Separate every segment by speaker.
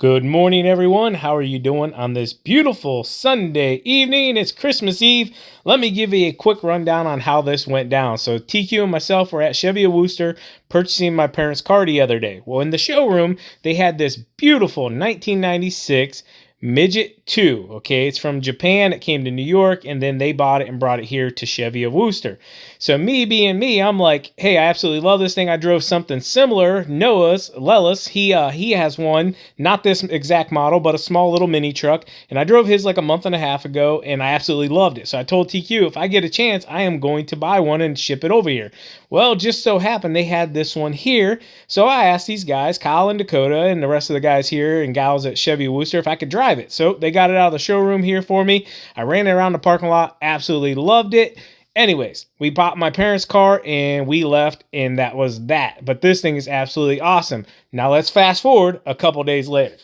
Speaker 1: Good morning, everyone. How are you doing on this beautiful Sunday evening? It's Christmas Eve. Let me give you a quick rundown on how this went down. So TQ and myself were at CHEVY of Worcester purchasing my parents' car the other day. Well, in the showroom, they had this beautiful 1996 Midget 2, okay? It's from Japan. It came to New York, and then they bought it and brought it here to CHEVY of Worcester. So me being me, I'm like, hey, I absolutely love this thing. I drove something similar. Lelis, he has one, not this exact model, but a small little mini truck, and I drove his like a month and a half ago, and I absolutely loved it. So I told TQ, if I get a chance, I am going to buy one and ship it over here. Well, just so happened they had this one here, so I asked these guys, Kyle and Dakota, and the rest of the guys here and gals at CHEVY of Worcester, if I could drive it. So they got it out of the showroom here for me. I ran it around the parking lot, absolutely loved it. Anyways, we bought my parents' car and we left, and that was that. But this thing is absolutely awesome. Now let's fast forward a couple days later.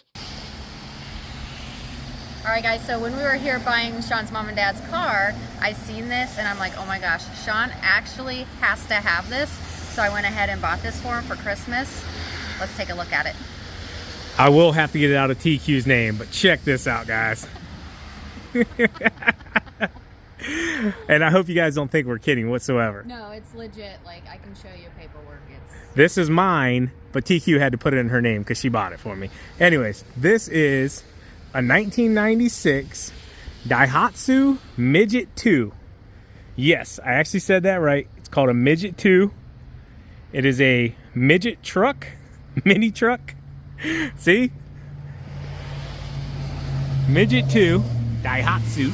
Speaker 2: All right, guys, so when we were here buying Shawn's mom and dad's car, I seen this and I'm like, oh my gosh, Shawn actually has to have this. So I went ahead and bought this for him for Christmas. Let's take a look at it.
Speaker 1: I will have to get it out of TQ's name, but check this out, guys. And I hope you guys don't think we're kidding whatsoever.
Speaker 2: No, it's legit. Like, I can show you paperwork.
Speaker 1: This is mine, but TQ had to put it in her name because she bought it for me. Anyways, this is a 1996 Daihatsu Midget 2. Yes, I actually said that right. It's called a Midget 2. It is a midget truck, mini truck. See? Midget 2, Daihatsu.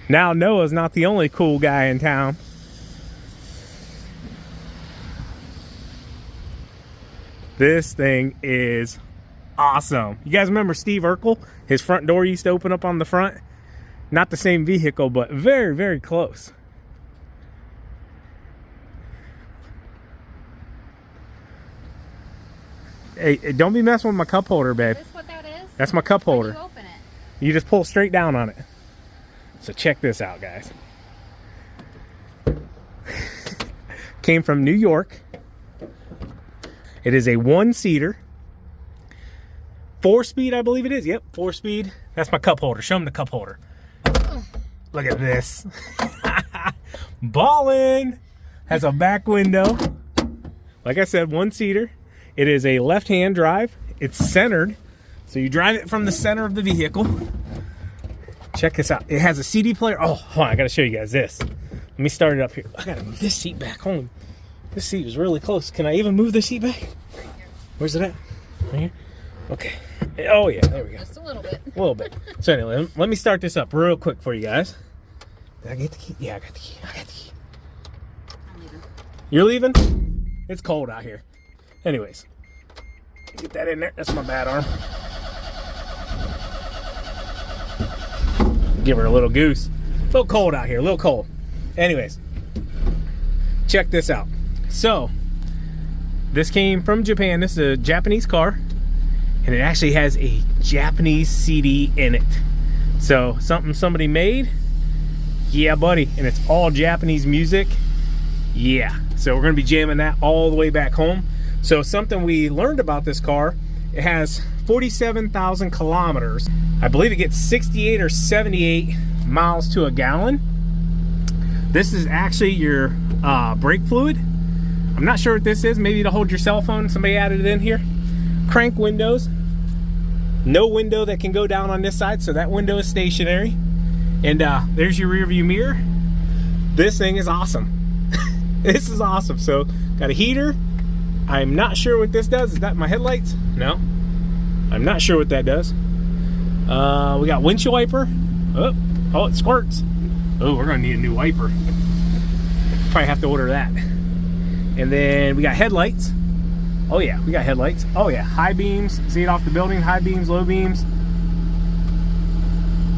Speaker 1: Now Noah's not the only cool guy in town. This thing is awesome. You guys remember Steve Urkel? His front door used to open up on the front. Not the same vehicle, but very, very close. Hey, don't be messing with my cup holder, babe.
Speaker 2: Is this what that is?
Speaker 1: That's my cup holder.
Speaker 2: How do you open it?
Speaker 1: You just pull straight down on it. So check this out, guys. Came from New York. It is a one-seater. 4-speed, I believe it is. Yep, 4-speed. That's my cup holder. Show them the cup holder. Look at this. Ballin'. Has a back window. Like I said, one-seater. It is a left-hand drive. It's centered. So you drive it from the center of the vehicle. Check this out. It has a CD player. Oh, hold on. I got to show you guys this. Let me start it up here. I got to move this seat back. Hold on. This seat is really close. Can I even move the seat back? Where's it at? Right here? Okay. Oh, yeah. There we go.
Speaker 2: Just a little bit.
Speaker 1: A little bit. So anyway, let me start this up real quick for you guys. Did I get the key? Yeah, I got the key. I got the key.
Speaker 2: I'm leaving.
Speaker 1: You're leaving? It's cold out here. Anyways. Get that in there. That's my bad arm. Give her a little goose. A little cold out here, a little cold. Anyways, check this out. So, this came from Japan. This is a Japanese car, and it actually has a Japanese CD in it. So, something somebody made. Yeah, buddy. And it's all Japanese music. Yeah. So, we're going to be jamming that all the way back home. So, something we learned about this car, it has 47,000 kilometers. I believe it gets 68 or 78 miles to a gallon. This is actually your brake fluid. I'm not sure what this is. Maybe to hold your cell phone. Somebody added it in here. Crank windows. No window that can go down on this side, so that window is stationary. And there's your rear view mirror. This thing is awesome. This is awesome. So, got a heater. I'm not sure what this does. Is that my headlights? No. I'm not sure what that does. We got windshield wiper. Oh, it squirts. Oh, we're gonna need a new wiper. Probably have to order that. And then we got headlights. Oh yeah, we got headlights. Oh yeah, high beams. See it off the building, high beams, low beams.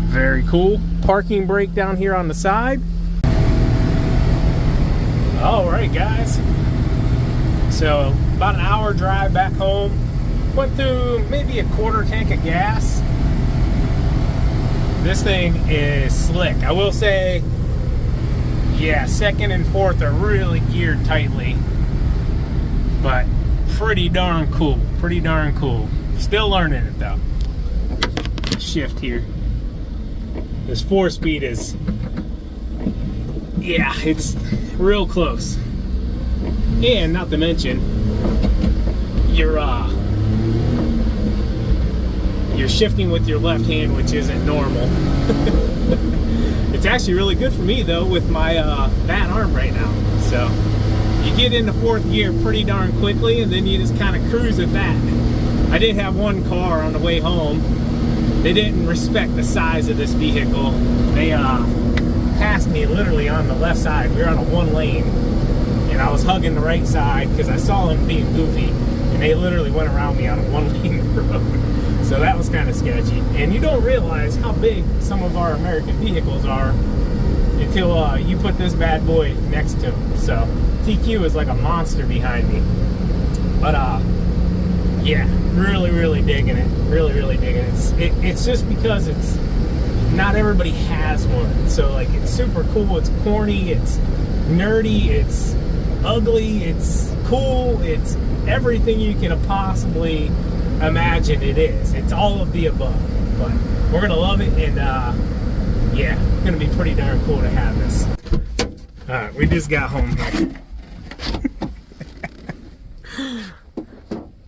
Speaker 1: Very cool. Parking brake down here on the side. All right, guys. So about an hour drive back home. Went through maybe a quarter tank of gas. This thing is slick. I will say, yeah, second and fourth are really geared tightly. But pretty darn cool. Pretty darn cool. Still learning it though. Shift here. This 4-speed is, yeah, it's real close. And not to mention, you're shifting with your left hand, which isn't normal. It's actually really good for me though with my bad arm right now. So you get into 4th gear pretty darn quickly, and then you just kind of cruise at that. I did have one car on the way home. They didn't respect the size of this vehicle. They passed me literally on the left side. We were on a 1 lane, and I was hugging the right side because I saw them being goofy, and they literally went around me on a 1 lane road. So that was kind of sketchy. And you don't realize how big some of our American vehicles are until you put this bad boy next to them. So TQ is like a monster behind me. But yeah, really digging it. Really digging it. It's just because it's not everybody has one. So like, it's super cool. It's corny. It's nerdy. It's ugly. It's cool. It's everything you can possibly imagine it is. It's all of the above. But we're gonna love it, and yeah, it's gonna be pretty darn cool to have this. All right, we just got home here.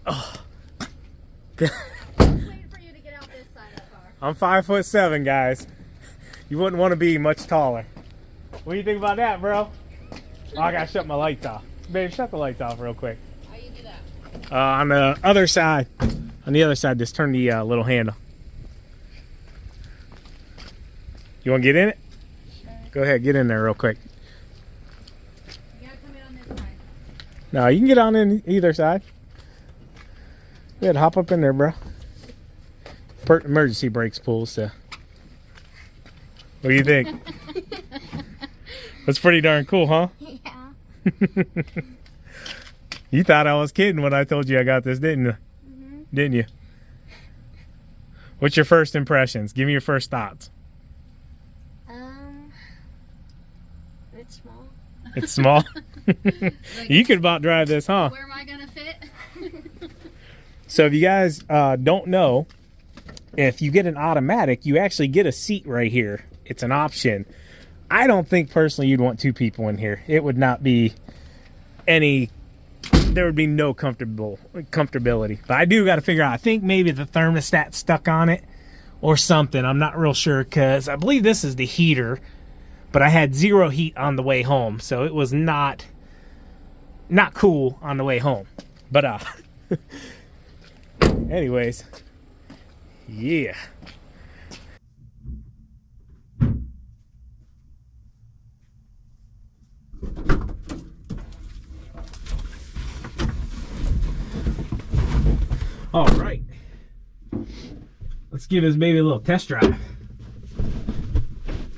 Speaker 1: Oh.
Speaker 2: Waiting for you to get out this side of the car.
Speaker 1: I'm 5'7", guys. You wouldn't want to be much taller. What do you think about that, bro? Oh, I gotta shut my lights off. Babe, shut the lights off real quick.
Speaker 2: How you do that?
Speaker 1: On the other side. On the other side, just turn the little handle. You want to get in it?
Speaker 2: Sure.
Speaker 1: Go ahead, get in there real quick.
Speaker 2: You gotta come in on this side.
Speaker 1: No, you can get on in either side. Go ahead, hop up in there, bro. Emergency brakes pull, so. What do you think? That's pretty darn cool, huh?
Speaker 2: Yeah.
Speaker 1: You thought I was kidding when I told you I got this, didn't you? Didn't you? What's your first impressions? Give me your first thoughts.
Speaker 2: It's small.
Speaker 1: It's small? You could about drive this, huh?
Speaker 2: Where am I gonna fit?
Speaker 1: So if you guys don't know, if you get an automatic, you actually get a seat right here. It's an option. I don't think personally you'd want 2 people in here. It would not be any, there would be no comfortability. But I do got to figure out, I think maybe the thermostat stuck on it or something. I'm not real sure, because I believe this is the heater, but I had 0 heat on the way home, so it was not cool on the way home. But anyways, yeah. All right, let's give this baby a little test drive.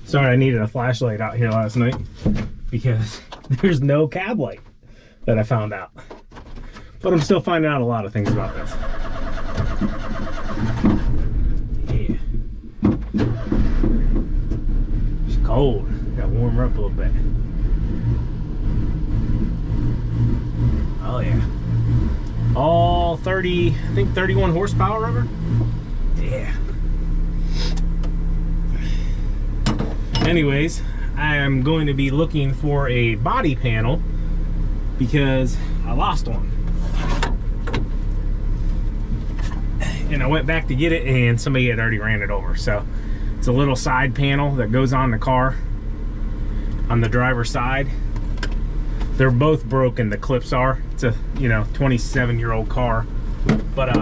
Speaker 1: Sorry, I needed a flashlight out here last night because there's no cab light that I found out. But I'm still finding out a lot of things about this. Yeah. It's cold. Gotta warm her up a little bit. Oh yeah. All 30, I think 31 horsepower rubber. Yeah. Anyways, I am going to be looking for a body panel because I lost one. And I went back to get it and somebody had already ran it over. So it's a little side panel that goes on the car on the driver's side. They're both broken, the clips are. It's a, 27-year-old car. But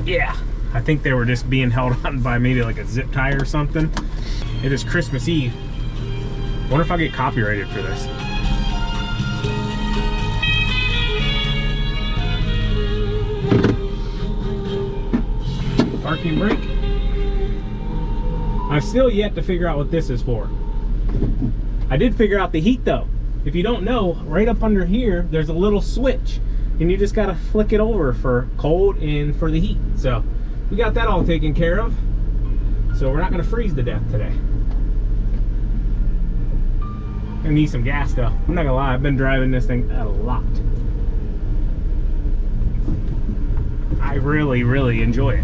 Speaker 1: yeah, I think they were just being held on by maybe like a zip tie or something. It is Christmas Eve. I wonder if I'll get copyrighted for this. Parking brake. I've still yet to figure out what this is for. I did figure out the heat though. If you don't know, right up under here, there's a little switch. And you just gotta flick it over for cold and for the heat. So we got that all taken care of. So we're not gonna freeze to death today. Gonna need some gas though. I'm not gonna lie, I've been driving this thing a lot. really, really enjoy it.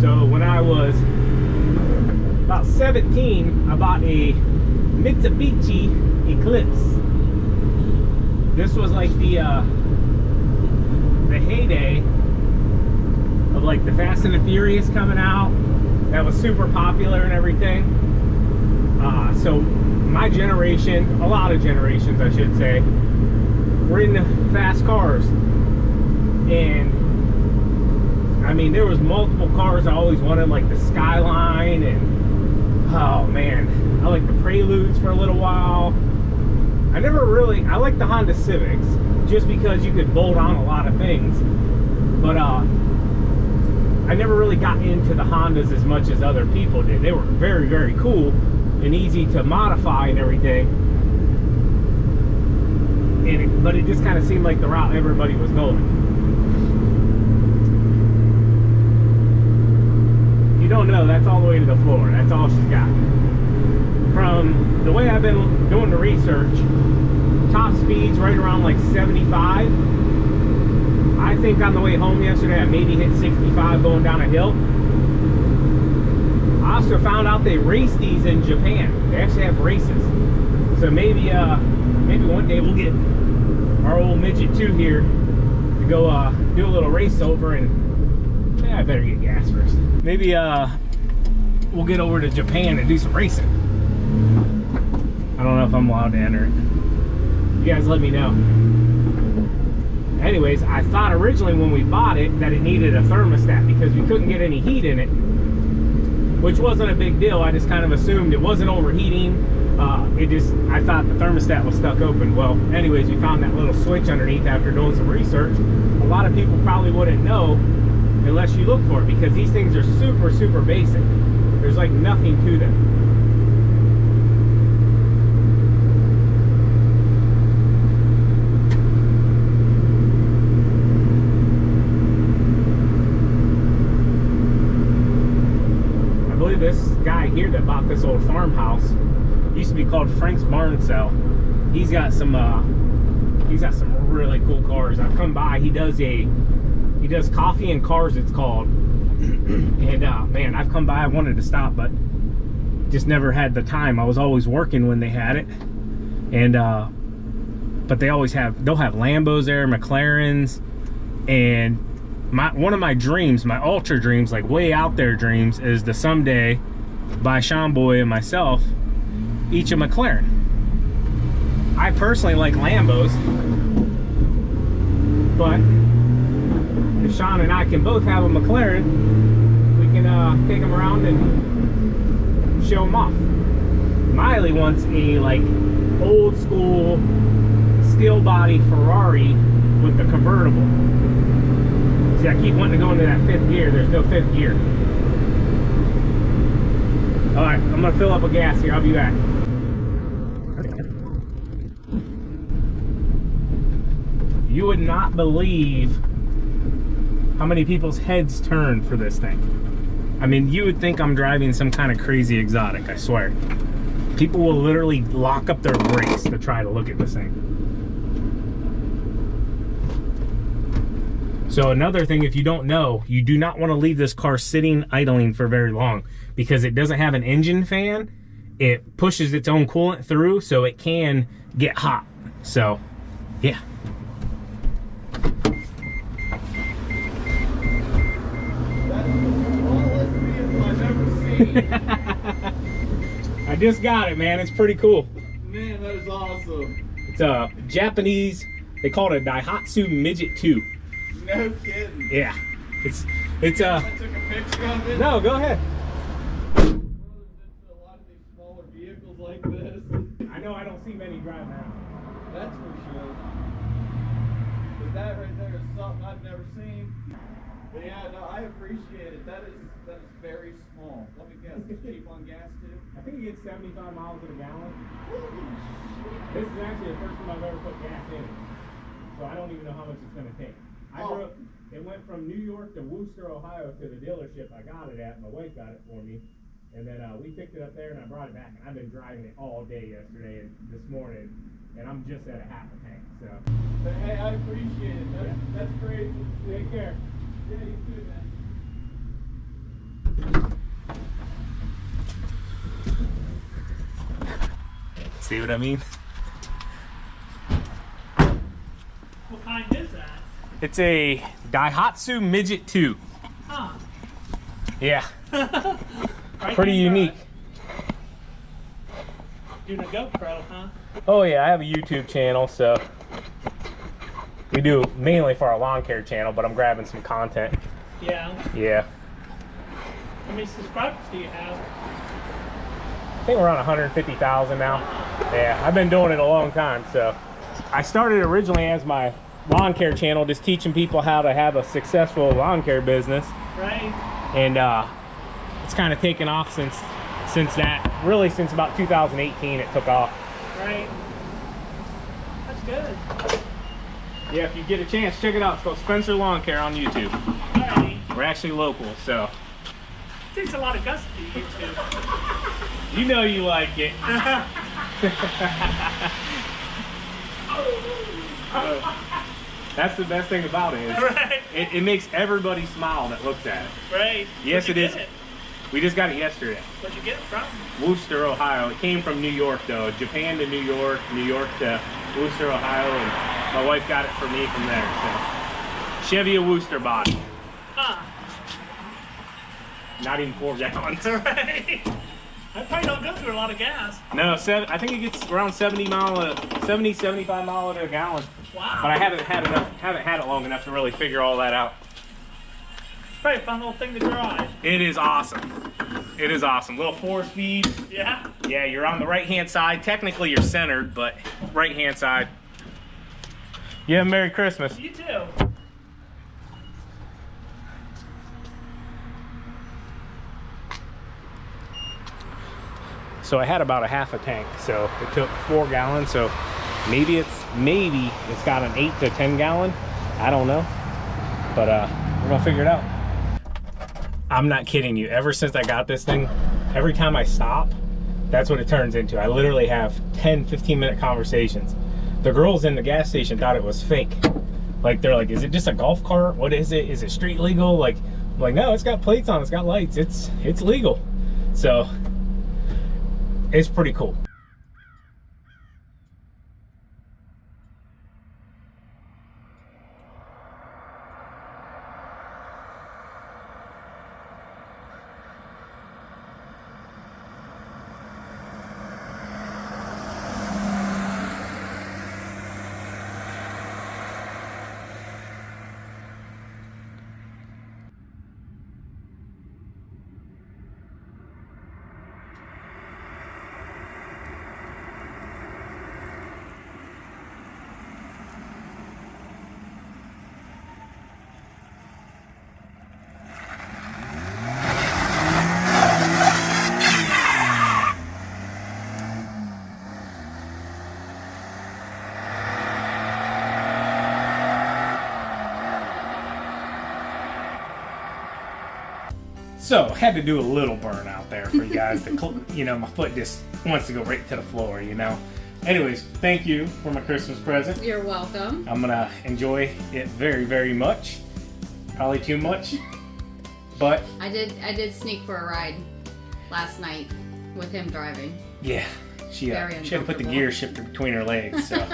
Speaker 1: So when I was about 17, I bought a Mitsubishi Eclipse. This was like the heyday of like the Fast and the Furious coming out. That was super popular and everything. So my generation, a lot of generations I should say, were into fast cars. And I mean, there was multiple cars I always wanted, like the Skyline, and oh man, I liked the Preludes for a little while. I liked the Honda Civics just because you could bolt on a lot of things, but I never really got into the Hondas as much as other people did. They were very, very cool and easy to modify and everything, but it just kind of seemed like the route everybody was going. If you don't know, that's all the way to the floor. That's all she's got. From the way I've been doing the research, top speeds right around like 75. I think on the way home yesterday I maybe hit 65 going down a hill. I also found out they race these in Japan. They actually have races. So maybe one day we'll get our old midget 2 here to go do a little race over, and yeah, I better get gas first. Maybe we'll get over to Japan and do some racing. I don't know if I'm allowed to enter it. You guys let me know. Anyways, I thought originally when we bought it that it needed a thermostat because we couldn't get any heat in it, which wasn't a big deal. I just kind of assumed it wasn't overheating. I thought the thermostat was stuck open. Well, anyways, we found that little switch underneath after doing some research. A lot of people probably wouldn't know unless you look for it, because these things are super, super basic. There's like nothing to them. This guy here that bought this old farmhouse used to be called Frank's Barn Cell. He's got some really cool cars. I've come by. He does coffee and cars, it's called. And man, I've come by. I wanted to stop, but just never had the time. I was always working when they had it. And but they'll have Lambos there, McLarens, and one of my dreams, my ultra dreams, like way out there dreams, is to someday buy Shawn Boy and myself each a McLaren. I personally like Lambos, but if Shawn and I can both have a McLaren, we can take them around and show them off. Miley wants a like old school steel body Ferrari with the convertible. See, I keep wanting to go into that 5th gear. There's no 5th gear. All right, I'm gonna fill up with gas here. I'll be back. You would not believe how many people's heads turn for this thing. I mean, you would think I'm driving some kind of crazy exotic, I swear. People will literally lock up their brakes to try to look at this thing. So another thing, if you don't know, you do not want to leave this car sitting idling for very long, because it doesn't have an engine fan. It pushes its own coolant through, so it can get hot. So, yeah.
Speaker 3: That's the smallest vehicle I've ever seen.
Speaker 1: I just got it, man. It's pretty cool.
Speaker 3: Man, that is awesome.
Speaker 1: It's a Japanese, they call it a Daihatsu Midget 2.
Speaker 3: No kidding.
Speaker 1: Yeah. It's
Speaker 3: I took a picture of it.
Speaker 1: No, go ahead.
Speaker 3: A lot of these smaller vehicles like this.
Speaker 1: I know I don't see many driving around.
Speaker 3: That's for sure. But that right there is something I've never seen. But yeah, no, I appreciate it. That is very small. Let me guess, it's cheap on gas too?
Speaker 1: I think it gets 75 miles to the gallon. This is actually the first time I've ever put gas in it. So I don't even know how much it's going to take. It went from New York to Wooster, Ohio to the dealership I got it at. My wife got it for me. And then we picked it up there and I brought it back, and I've been driving it all day yesterday and this morning, and I'm just at a half a tank. So.
Speaker 3: But hey, I appreciate it. That's crazy.
Speaker 1: Take care.
Speaker 3: Yeah, you too, man.
Speaker 1: See what I mean?
Speaker 4: What kind is that?
Speaker 1: It's a Daihatsu Midget 2.
Speaker 4: Huh.
Speaker 1: Yeah.
Speaker 4: Right
Speaker 1: Pretty unique.
Speaker 4: Doing a GoPro, huh?
Speaker 1: Oh yeah, I have a YouTube channel, so we do mainly for our lawn care channel, but I'm grabbing some content.
Speaker 4: Yeah.
Speaker 1: Yeah.
Speaker 4: How many subscribers do you have?
Speaker 1: I think we're on 150,000 now. Yeah, I've been doing it a long time, so. I started originally as my lawn care channel, just teaching people how to have a successful lawn care business.
Speaker 4: Right.
Speaker 1: And it's kind of taken off since that. Really, since about 2018, it took off.
Speaker 4: Right. That's good.
Speaker 1: Yeah, if you get a chance, check it out. It's called Spencer Lawn Care on YouTube.
Speaker 4: Alright.
Speaker 1: We're actually local, so.
Speaker 4: It takes a lot of guts to do YouTube.
Speaker 1: You know you like it. That's the best thing about it. Is
Speaker 4: Right.
Speaker 1: it makes everybody smile that looks at it.
Speaker 4: Right.
Speaker 1: Yes,
Speaker 4: Where'd
Speaker 1: it
Speaker 4: you
Speaker 1: is.
Speaker 4: get it?
Speaker 1: We just got it yesterday.
Speaker 4: Where'd you get it from?
Speaker 1: Worcester, Ohio. It came from New York, though. Japan to New York to Worcester, Ohio, and my wife got it for me from there. So, Chevy of Worcester body.
Speaker 4: Huh.
Speaker 1: Not even 4 gallons.
Speaker 4: Right. I probably don't go through a lot of gas.
Speaker 1: No, I think it gets around 75 miles to a gallon.
Speaker 4: Wow.
Speaker 1: But I haven't had it long enough to really figure all that out.
Speaker 4: Probably a fun little thing to drive.
Speaker 1: It is awesome. It is awesome. Little 4-speed.
Speaker 4: Yeah.
Speaker 1: Yeah, you're on the right-hand side. Technically, you're centered, but right-hand side. Yeah, Merry Christmas.
Speaker 4: You too.
Speaker 1: So I had about a half a tank, so it took 4 gallons. So maybe it's got an 8 to 10 gallon. I don't know, but we're gonna figure it out. I'm not kidding you. Ever since I got this thing, every time I stop, that's what it turns into. I literally have 10-15 minute conversations. The girls in the gas station thought it was fake. Like, they're like, is it just a golf cart? What is it? Is it street legal? Like, I'm like, no, it's got plates on, it's got lights, it's legal. So it's pretty cool. So, had to do a little burn out there for you guys. You know, my foot just wants to go right to the floor, you know. Anyways, thank you for my Christmas present.
Speaker 2: You're welcome.
Speaker 1: I'm gonna enjoy it very, very much. Probably too much, but
Speaker 2: I did sneak for a ride last night with him driving.
Speaker 1: yeah, she had to put the
Speaker 2: uncomfortable.
Speaker 1: gear shifter between her legs, so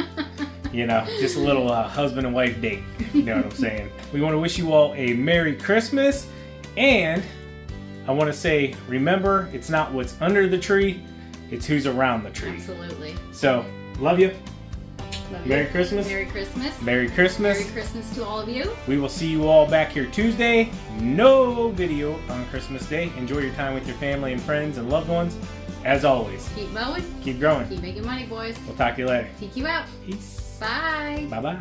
Speaker 1: you know, just a little husband and wife date, if you know what I'm saying. We want to wish you all a Merry Christmas, and I want to say, remember, it's not what's under the tree, it's who's around the tree.
Speaker 2: Absolutely.
Speaker 1: So, love you.
Speaker 2: Love you.
Speaker 1: Merry Christmas.
Speaker 2: Merry Christmas.
Speaker 1: Merry Christmas.
Speaker 2: Merry Christmas to all of you.
Speaker 1: We will see you all back here Tuesday. No video on Christmas Day. Enjoy your time with your family and friends and loved ones. As always,
Speaker 2: Keep mowing.
Speaker 1: keep growing.
Speaker 2: Keep making money, boys.
Speaker 1: We'll talk to you later.
Speaker 2: TQ out.
Speaker 1: Peace.
Speaker 2: Bye.
Speaker 1: Bye-bye.